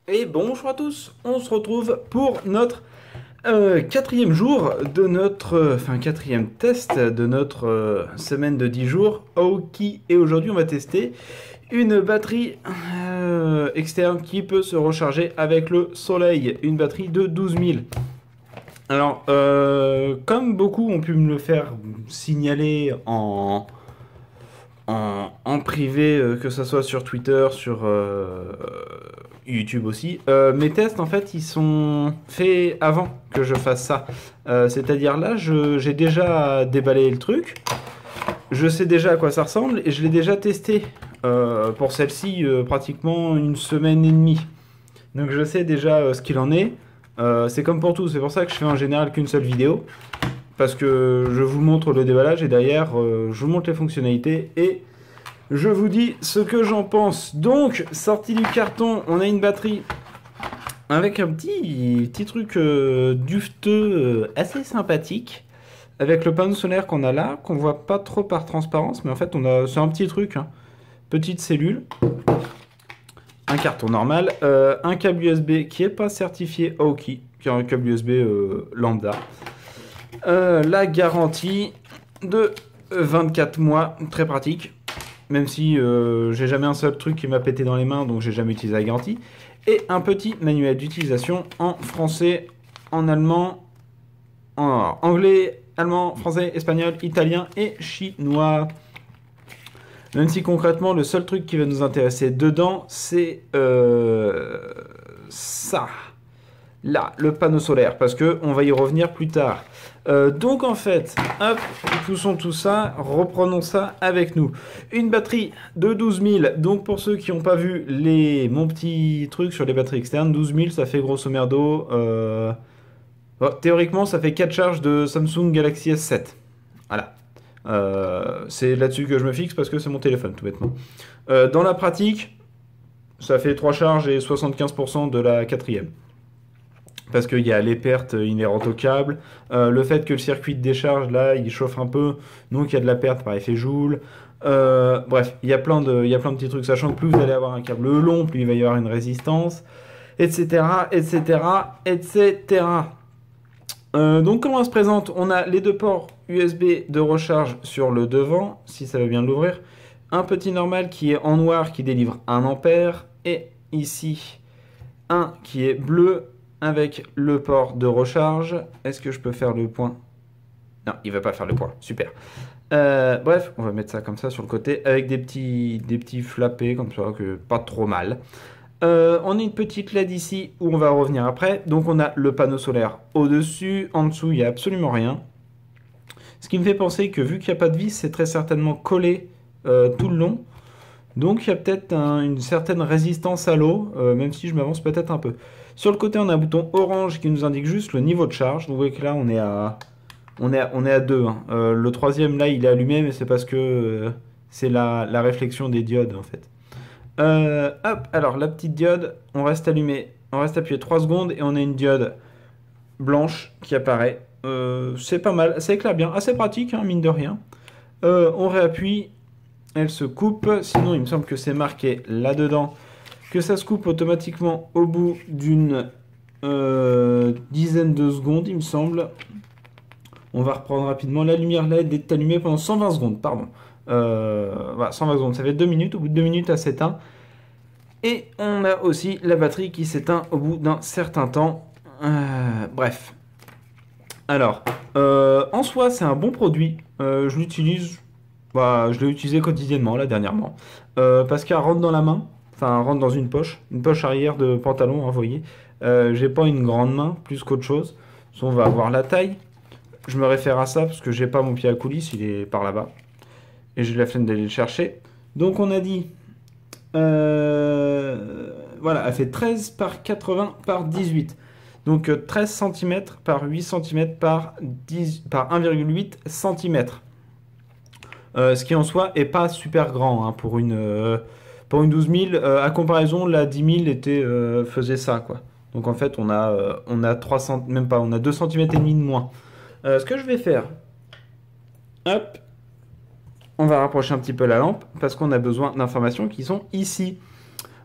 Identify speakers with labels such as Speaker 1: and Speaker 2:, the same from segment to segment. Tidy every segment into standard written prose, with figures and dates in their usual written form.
Speaker 1: Et bonjour à tous, on se retrouve pour notre quatrième jour de notre, quatrième test de notre semaine de 10 jours Aoki. Et aujourd'hui on va tester une batterie externe qui peut se recharger avec le soleil, une batterie de 12 000. Alors, comme beaucoup ont pu me le faire signaler en privé, que ce soit sur Twitter, sur YouTube aussi. Mes tests, en fait, ils sont faits avant que je fasse ça. C'est-à-dire là, j'ai déjà déballé le truc, je sais déjà à quoi ça ressemble et je l'ai déjà testé. Pour celle-ci, pratiquement une semaine et demie. Donc je sais déjà ce qu'il en est. C'est comme pour tout, c'est pour ça que je fais en général qu'une seule vidéo. Parce que je vous montre le déballage et derrière, je vous montre les fonctionnalités et je vous dis ce que j'en pense. Donc, sorti du carton, on a une batterie avec un petit truc dufteux assez sympathique. Avec le panneau solaire qu'on a là, qu'on voit pas trop par transparence, mais en fait, c'est un petit truc, hein. Petite cellule, un carton normal, un câble USB qui est pas certifié Aoki, qui est un câble USB lambda. La garantie de 24 mois, très pratique. Même si j'ai jamais un seul truc qui m'a pété dans les mains, donc j'ai jamais utilisé la garantie. Et un petit manuel d'utilisation en français, en allemand, en anglais, allemand, français, espagnol, italien et chinois. Même si concrètement, le seul truc qui va nous intéresser dedans, c'est ça. Là, le panneau solaire, parce que on va y revenir plus tard. Donc en fait, hop, poussons tout ça, reprenons ça avec nous. Une batterie de 12 000, donc pour ceux qui n'ont pas vu mon petit truc sur les batteries externes, 12 000 ça fait grosso merdo, théoriquement ça fait 4 charges de Samsung Galaxy S7. Voilà. C'est là-dessus que je me fixe parce que c'est mon téléphone tout bêtement. Dans la pratique, ça fait 3 charges et 75% de la quatrième. Parce qu'il y a les pertes inhérentes au câble, le fait que le circuit de décharge, là, il chauffe un peu, donc il y a de la perte par effet Joule. Bref, il y a plein de petits trucs, sachant que plus vous allez avoir un câble long, plus il va y avoir une résistance, etc., etc., etc. Donc comment on se présente? On a les deux ports USB de recharge sur le devant, si ça veut bien l'ouvrir. Un petit normal qui est en noir, qui délivre 1 ampère, et ici, un qui est bleu, avec le port de recharge. Est-ce que je peux faire le point? Non, il va pas faire le point. Super. Bref, on va mettre ça comme ça sur le côté avec des petits flappés comme ça, que pas trop mal. On a une petite LED ici où on va revenir après. Donc on a le panneau solaire au-dessus. En dessous, il n'y a absolument rien. Ce qui me fait penser que vu qu'il n'y a pas de vis, c'est très certainement collé tout le long. Donc il y a peut-être une certaine résistance à l'eau, même si je m'avance peut-être un peu. Sur le côté, on a un bouton orange qui nous indique juste le niveau de charge. Vous voyez que là, on est à 2. Hein. Le troisième, là, il est allumé, mais c'est parce que c'est la réflexion des diodes, en fait. Hop, alors la petite diode, on reste allumé. On reste appuyé 3 secondes et on a une diode blanche qui apparaît. C'est pas mal, ça éclaire bien. Assez pratique, hein, mine de rien. On réappuie, elle se coupe. Sinon, il me semble que c'est marqué là-dedans que ça se coupe automatiquement au bout d'une dizaine de secondes, il me semble. On va reprendre rapidement. La lumière LED est allumée pendant 120 secondes, pardon. Voilà, 120 secondes, ça fait 2 minutes. Au bout de 2 minutes, elle s'éteint. Et on a aussi la batterie qui s'éteint au bout d'un certain temps. Bref. Alors, en soi, c'est un bon produit. Je l'utilise. Je l'ai utilisé quotidiennement, là, dernièrement. Parce qu'elle rentre dans la main. Enfin, rentre dans une poche arrière de pantalon, hein, vous voyez. J'ai pas une grande main, plus qu'autre chose. On va avoir la taille. Je me réfère à ça parce que j'ai pas mon pied à coulisse, il est par là-bas. Et j'ai la flemme d'aller le chercher. Donc on a dit... voilà, elle fait 13 par 80 par 18. Donc 13 cm par 8 cm par 1,8 cm. Ce qui en soi est pas super grand, hein, pour une 12 000. À comparaison, la 10 000 faisait ça, quoi. Donc en fait, on a 3 même pas, on a 2 cm et demi de moins. Ce que je vais faire, hop, on va rapprocher un petit peu la lampe parce qu'on a besoin d'informations qui sont ici.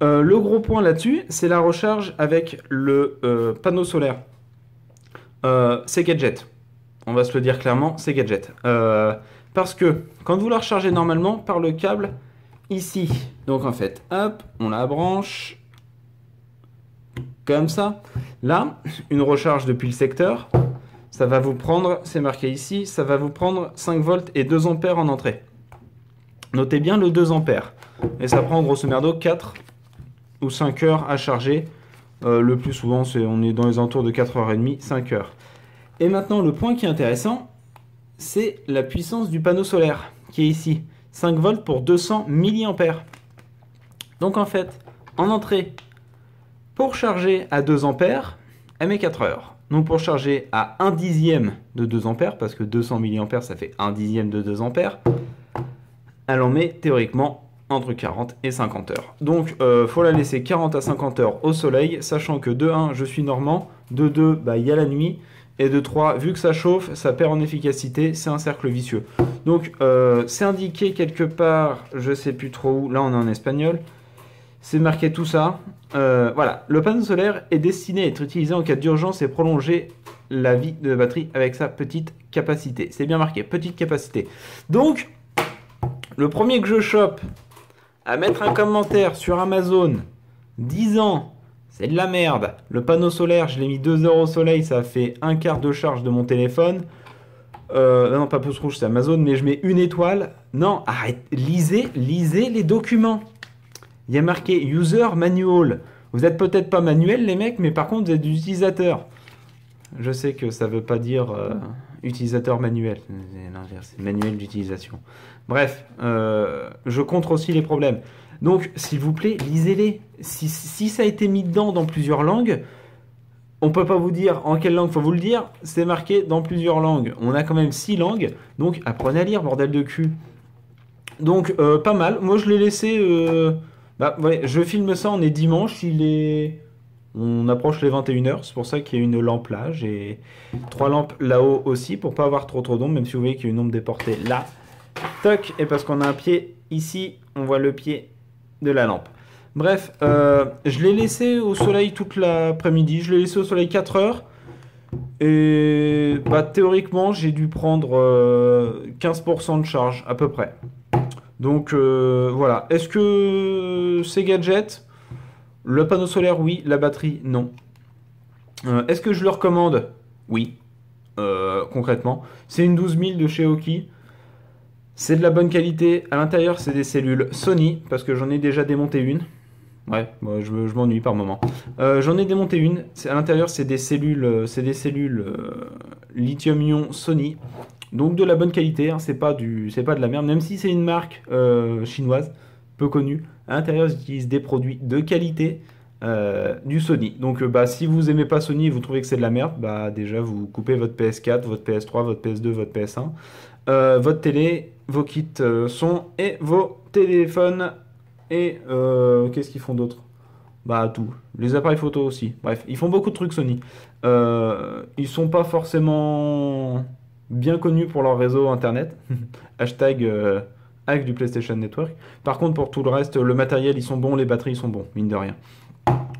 Speaker 1: Le gros point là-dessus, c'est la recharge avec le panneau solaire. C'est gadget. On va se le dire clairement, c'est gadget. Parce que quand vous la rechargez normalement par le câble ici, donc en fait, hop, on la branche comme ça. Là, une recharge depuis le secteur, ça va vous prendre, c'est marqué ici, ça va vous prendre 5 volts et 2 ampères en entrée. Notez bien le 2 ampères. Et ça prend grosso merdo 4 ou 5 heures à charger. Le plus souvent, on est dans les alentours de 4h30, 5 heures. Et maintenant, le point qui est intéressant, c'est la puissance du panneau solaire, qui est ici. 5 volts pour 200 mA. Donc en fait, en entrée, pour charger à 2 ampères, elle met 4 heures. Donc pour charger à 1 dixième de 2 ampères, parce que 200 mA, ça fait 1 dixième de 2 ampères, elle en met théoriquement entre 40 et 50 heures. Donc, faut la laisser 40 à 50 heures au soleil, sachant que de 1, je suis normand, de 2, bah, y a la nuit, et de 3, vu que ça chauffe, ça perd en efficacité, c'est un cercle vicieux. Donc, c'est indiqué quelque part, je sais plus trop où, là on est en espagnol, c'est marqué tout ça. Voilà, le panneau solaire est destiné à être utilisé en cas d'urgence et prolonger la vie de la batterie avec sa petite capacité. C'est bien marqué, petite capacité. Donc, le premier que je chope à mettre un commentaire sur Amazon disant c'est de la merde, le panneau solaire, je l'ai mis 2 heures au soleil, ça fait un quart de charge de mon téléphone. Non, pas pouce rouge, c'est Amazon, mais je mets 1 étoile. Non, arrête, lisez les documents. Il y a marqué User Manual. Vous êtes peut-être pas manuel les mecs, mais par contre vous êtes des utilisateurs. Je sais que ça veut pas dire utilisateur manuel, c'est l'inverse, c'est manuel d'utilisation. Bref, je contre aussi les problèmes. Donc, s'il vous plaît, lisez-les. Si ça a été mis dedans dans plusieurs langues, on peut pas vous dire en quelle langue faut vous le dire, c'est marqué dans plusieurs langues. On a quand même 6 langues, donc apprenez à lire, bordel de cul. Donc, pas mal. Moi, je l'ai laissé... Bah, ouais, je filme ça, on est dimanche, on approche les 21 h, c'est pour ça qu'il y a une lampe là. J'ai 3 lampes là-haut aussi pour pas avoir trop d'ombre, même si vous voyez qu'il y a une ombre déportée là. Toc, et parce qu'on a un pied ici, on voit le pied de la lampe. Bref, je l'ai laissé au soleil toute l'après-midi, je l'ai laissé au soleil 4 heures. Et bah, théoriquement, j'ai dû prendre 15% de charge à peu près. Donc voilà, est-ce que c'est gadget ? Le panneau solaire, oui. La batterie, non. Est-ce que je le recommande ? Oui. Concrètement. C'est une 12000 de chez Oki. C'est de la bonne qualité. À l'intérieur, c'est des cellules Sony, parce que j'en ai déjà démonté une. Ouais, moi, je m'ennuie par moment. J'en ai démonté une. À l'intérieur, c'est des cellules, lithium-ion Sony. Donc de la bonne qualité, hein, c'est pas de la merde, même si c'est une marque chinoise, peu connue. À l'intérieur, ils utilisent des produits de qualité du Sony. Donc bah, si vous aimez pas Sony et vous trouvez que c'est de la merde, bah, déjà vous coupez votre PS4, votre PS3, votre PS2, votre PS1, votre télé, vos kits son et vos téléphones et qu'est-ce qu'ils font d'autre ? Bah tout. Les appareils photo aussi. Bref, ils font beaucoup de trucs Sony. Ils sont pas forcément bien connus pour leur réseau internet. Hashtag hack du PlayStation Network. Par contre, pour tout le reste, le matériel, ils sont bons, les batteries, ils sont bons, mine de rien.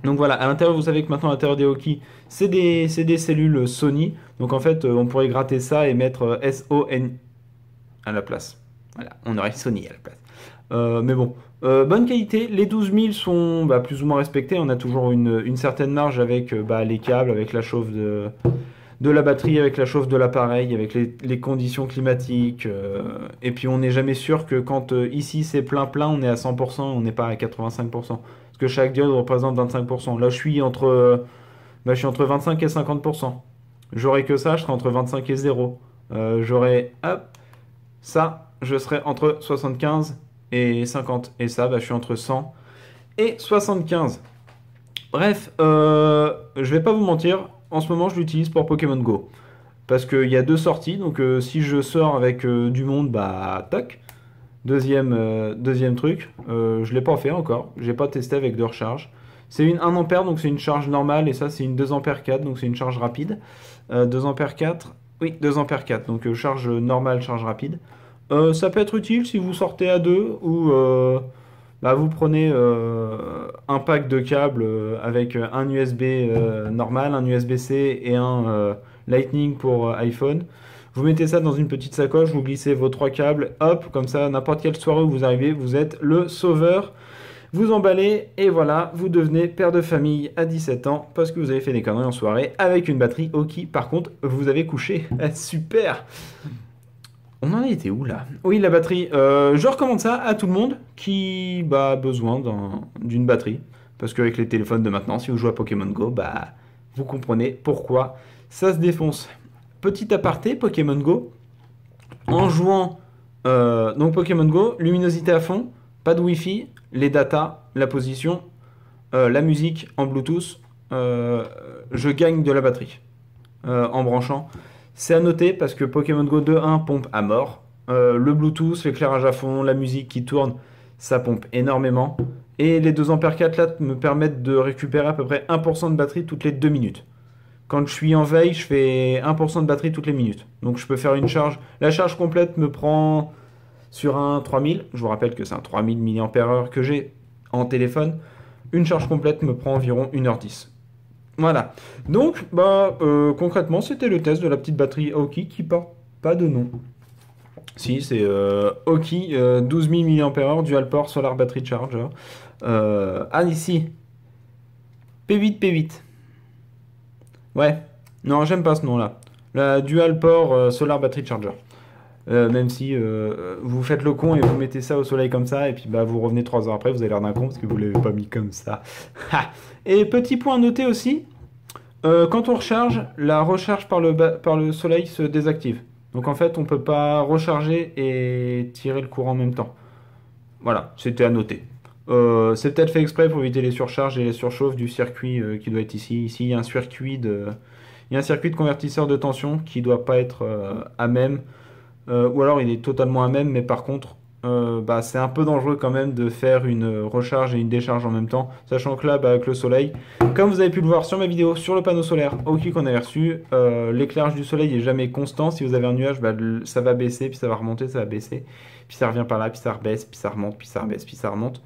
Speaker 1: Donc voilà, à l'intérieur, vous savez que maintenant, à l'intérieur des Oki, c'est des cellules Sony. Donc en fait, on pourrait gratter ça et mettre SON à la place. Voilà, on aurait Sony à la place. Mais bon, bonne qualité. Les 12000 sont bah, plus ou moins respectés. On a toujours une certaine marge avec bah, les câbles, avec la chauffe de la batterie, avec la chauffe de l'appareil, avec les conditions climatiques. Et puis on n'est jamais sûr que quand ici c'est plein, on est à 100%, on n'est pas à 85%. Parce que chaque diode représente 25%. Là je suis entre 25 et 50%. J'aurais que ça, je serais entre 25 et 0. J'aurais, hop, ça, je serais entre 75 et 50. Et ça, bah, je suis entre 100 et 75. Bref, je vais pas vous mentir, en ce moment je l'utilise pour Pokémon Go. Parce qu'il y a 2 sorties, donc si je sors avec du monde, bah toc. Deuxième truc, je l'ai pas fait encore, j'ai pas testé avec de recharge. C'est une 1 ampère, donc c'est une charge normale, et ça c'est une 2 ampères 4, donc c'est une charge rapide. 2 ampères 4, oui, 2 ampères 4, donc charge normale, charge rapide. Ça peut être utile si vous sortez à 2, ou Bah, vous prenez un pack de câbles avec un USB normal, un USB-C et un Lightning pour iPhone. Vous mettez ça dans une petite sacoche, vous glissez vos 3 câbles, hop, comme ça, n'importe quelle soirée où vous arrivez, vous êtes le sauveur. Vous emballez et voilà, vous devenez père de famille à 17 ans parce que vous avez fait des conneries en soirée avec une batterie Aukey. Par contre, vous avez couché. Super! On en était où là? Oui, la batterie. Je recommande ça à tout le monde qui a besoin d'une batterie. Parce qu'avec les téléphones de maintenant, si vous jouez à Pokémon Go, bah vous comprenez pourquoi ça se défonce. Petit aparté, Pokémon Go, en jouant donc Pokémon Go, luminosité à fond, pas de Wi-Fi, les datas, la position, la musique en Bluetooth, je gagne de la batterie en branchant. C'est à noter parce que Pokémon Go 2.1 pompe à mort. Le Bluetooth, l'éclairage à fond, la musique qui tourne, ça pompe énormément. Et les 2 ampères 4 là me permettent de récupérer à peu près 1% de batterie toutes les 2 minutes. Quand je suis en veille, je fais 1% de batterie toutes les minutes. Donc je peux faire une charge. La charge complète me prend sur un 3000. Je vous rappelle que c'est un 3000 mAh que j'ai en téléphone. Une charge complète me prend environ 1h10. Voilà. Donc, concrètement, c'était le test de la petite batterie Aukey qui porte pas de nom. Si, c'est Aukey 12 000 mAh Dual Port Solar Battery Charger. Ici. P8. Ouais. Non, j'aime pas ce nom-là. La Dual Port Solar Battery Charger. Même si vous faites le con et vous mettez ça au soleil comme ça, et puis vous revenez 3 heures après, vous avez l'air d'un con parce que vous l'avez pas mis comme ça. Et petit point noté aussi, quand on recharge, la recharge par le soleil se désactive. Donc en fait, on peut pas recharger et tirer le courant en même temps. Voilà, c'était à noter. C'est peut-être fait exprès pour éviter les surcharges et les surchauffes du circuit qui doit être ici. Ici, il y a un circuit de convertisseur de tension qui doit pas être à même. Ou alors il est totalement à même, mais par contre, c'est un peu dangereux quand même de faire une recharge et une décharge en même temps, sachant que là, avec le soleil, comme vous avez pu le voir sur ma vidéo sur le panneau solaire Aukey qu'on avait reçu, l'éclairage du soleil est jamais constant. Si vous avez un nuage, ça va baisser, puis ça va remonter, ça va baisser, puis ça revient par là, puis ça rebaisse, puis ça remonte, puis ça rebaisse, puis ça remonte.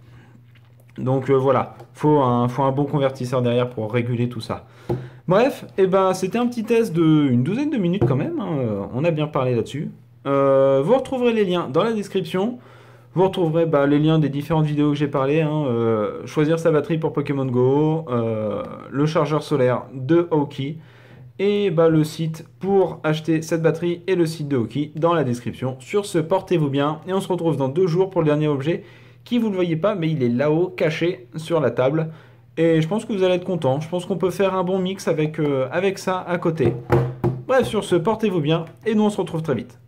Speaker 1: Donc voilà, faut un bon convertisseur derrière pour réguler tout ça. Bref, c'était un petit test d'une douzaine de minutes quand même, hein, on a bien parlé là-dessus. Vous retrouverez les liens dans la description. Vous retrouverez les liens des différentes vidéos que j'ai parlé. Hein, choisir sa batterie pour Pokémon Go, le chargeur solaire de Aukey et le site pour acheter cette batterie et le site de Aukey dans la description. Sur ce, portez-vous bien et on se retrouve dans 2 jours pour le dernier objet qui, vous ne le voyez pas, mais il est là-haut, caché sur la table. Et je pense que vous allez être content. Je pense qu'on peut faire un bon mix avec ça à côté. Bref, sur ce, portez-vous bien et nous on se retrouve très vite.